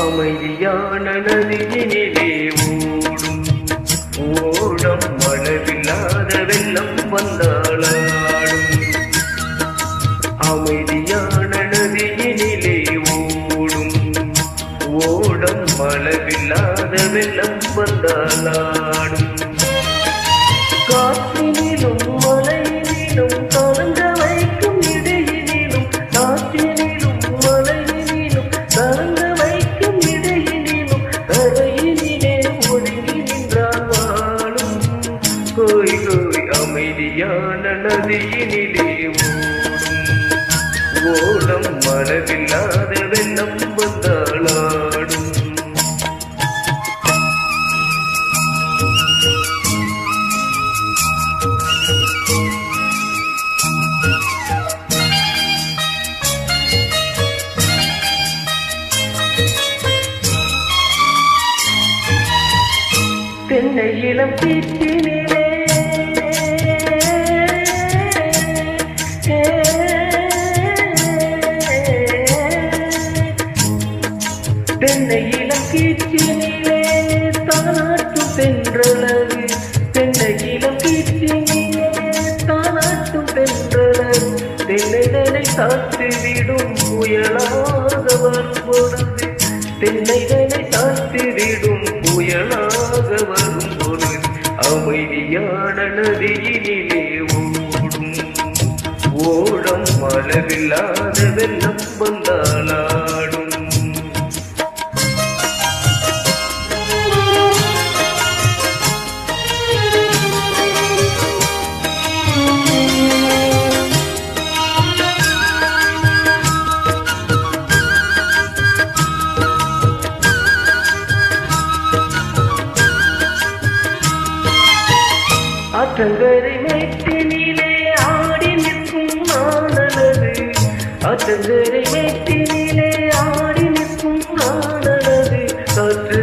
அமைதியான நதியினிலே ஓடும் ஓடம் மழவில்லாத வெள்ளம் வந்தாளாடும். அமைதியான நதியினிலே ஓடும் ஓடம் மழவில்லாத வெள்ளம் வந்தாளாடும். காற்றினிலும் மலையினிலும் கலங்க வைக்கும் இடையினிலும் காற்றினிலும் மலையினிலும் கலங்க கோய் கோய் அமைதியான நதியினிலே ஓடும் ஓடம் மனவில்லாத வெள்ளம் வந்தாளாடும். தென்னை இளம் கீற்றினிலே தென்னை இளம் கீற்றினிலே தானாட்டும் தென்றலகு தென்னை இளம் கீற்றினிலே தானாட்டும் தென்றலகு தென்னைதனை சாத்திவிடும் புயலாக வரும் பொழுது தென்னைதனை சாத்திவிடும் புயலாக வரும் பொழுது அமைதியான நதியினிலே ஓடும் ஓடம் மழவில்லாத வெள்ளம் வந்தாளாடும். ஆற்றங்கரை மேட்டினிலே ஆடி நிற்கும் நாளது ஆற்றங்கரை மேட்டினிலே ஆடி நிற்கும் நாளது காற்று